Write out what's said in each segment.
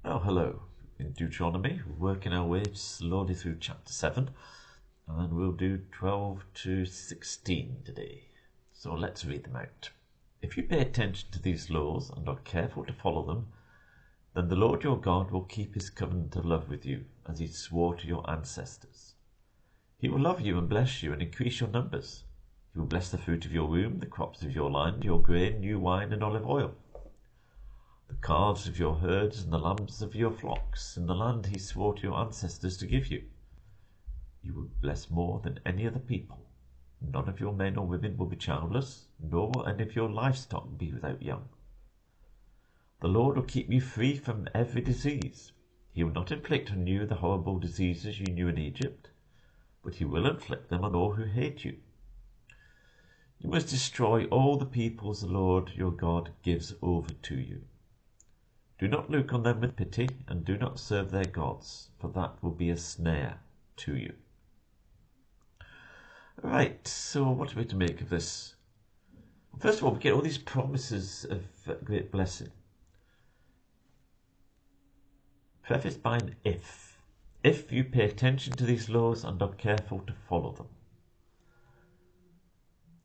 Oh, hello. In Deuteronomy, we're working our way slowly through chapter 7, and we'll do 12 to 16 today. So let's read them out. If you pay attention to these laws and are careful to follow them, then the Lord your God will keep his covenant of love with you, as he swore to your ancestors. He will love you and bless you and increase your numbers. He will bless the fruit of your womb, the crops of your land, your grain, new wine, and olive oil, the calves of your herds and the lambs of your flocks, in the land he swore to your ancestors to give you. You will bless more than any other people. None of your men or women will be childless, nor will any of your livestock be without young. The Lord will keep you free from every disease. He will not inflict on you the horrible diseases you knew in Egypt, but he will inflict them on all who hate you. You must destroy all the peoples the Lord your God gives over to you. Do not look on them with pity, and do not serve their gods, for that will be a snare to you. Right, so what are we to make of this? First of all, we get all these promises of great blessing, prefaced by an if. If you pay attention to these laws and are careful to follow them.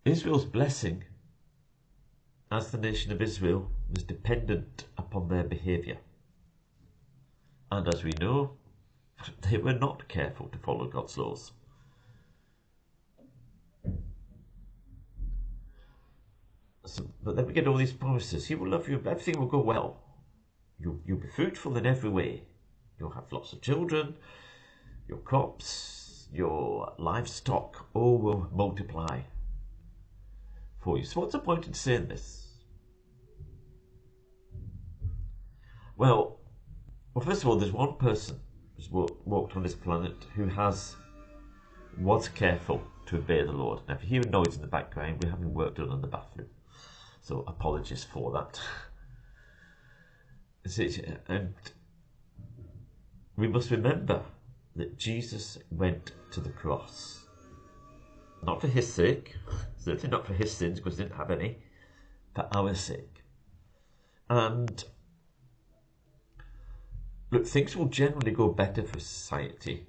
Israel's blessing as the nation of Israel was dependent upon their behaviour. And as we know, they were not careful to follow God's laws. But then we get all these promises. He will love you, everything will go well. You'll be fruitful in every way. You'll have lots of children, your crops, your livestock, all will multiply for you. So what's the point in saying this? Well, first of all, there's one person who's walked on this planet who was careful to obey the Lord. Now, if you hear noise in the background, we're having work done in the bathroom. So apologies for that. And we must remember that Jesus went to the cross. Not for his sake, certainly not for his sins, because he didn't have any, for our sake. And look, things will generally go better for society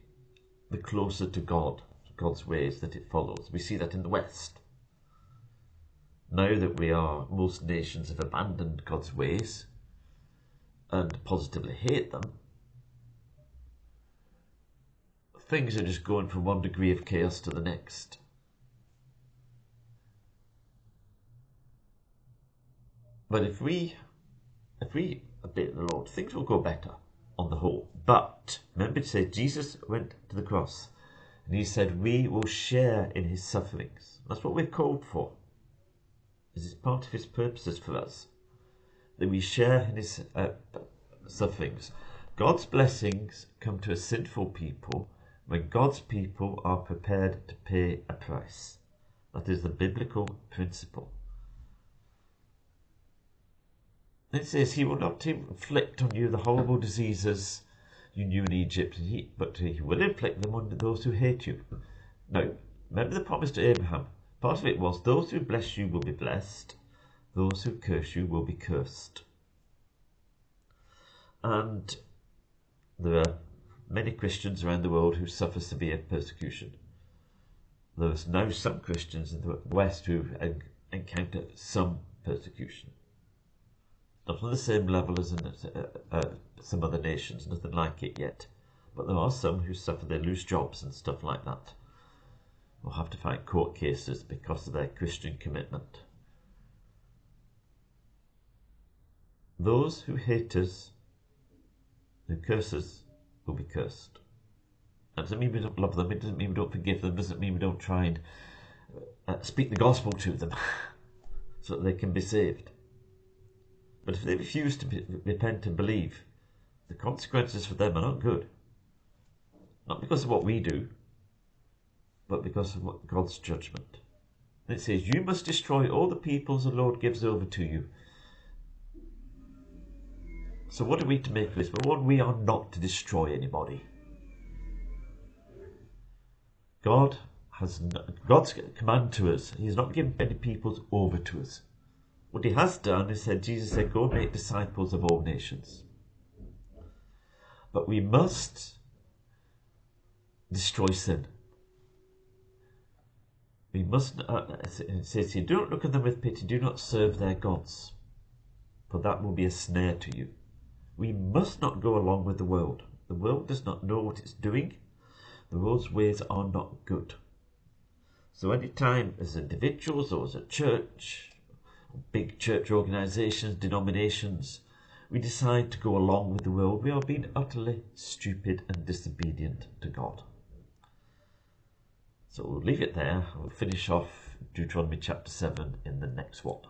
the closer to God, to God's ways that it follows. We see that in the West. Now that most nations have abandoned God's ways and positively hate them, things are just going from one degree of chaos to the next. But if we obey the Lord, things will go better on the whole. But remember, it says Jesus went to the cross and he said we will share in his sufferings. That's what we're called for. This is part of his purposes for us, that we share in his sufferings. God's blessings come to a sinful people when God's people are prepared to pay a price. That is the biblical principle. It says he will not inflict on you the horrible diseases you knew in Egypt, but he will inflict them on those who hate you. Now, remember the promise to Abraham. Part of it was, those who bless you will be blessed, those who curse you will be cursed. And there are many Christians around the world who suffer severe persecution. There's now some Christians in the West who encounter some persecution. Not on the same level as in some other nations, nothing like it yet. But there are some who suffer, they lose jobs and stuff like that. Or have to fight court cases because of their Christian commitment. Those who hate us, who curse us, will be cursed. That doesn't mean we don't love them, it doesn't mean we don't forgive them, it doesn't mean we don't try and speak the gospel to them so that they can be saved. But if they refuse to repent and believe, the consequences for them are not good. Not because of what we do, but because of God's judgment. And it says, you must destroy all the peoples the Lord gives over to you. So what are we to make of this? Well, one, we are not to destroy anybody. God's command to us, he has not given any peoples over to us. What he has done is said, Jesus said, go and make disciples of all nations. But we must destroy sin. We must, it says here, do not look at them with pity, do not serve their gods, for that will be a snare to you. We must not go along with the world. The world does not know what it's doing. The world's ways are not good. So any time as individuals or as a church, big church organisations, denominations, we decide to go along with the world, we are being utterly stupid and disobedient to God. So we'll leave it there. We'll finish off Deuteronomy chapter 7 in the next one.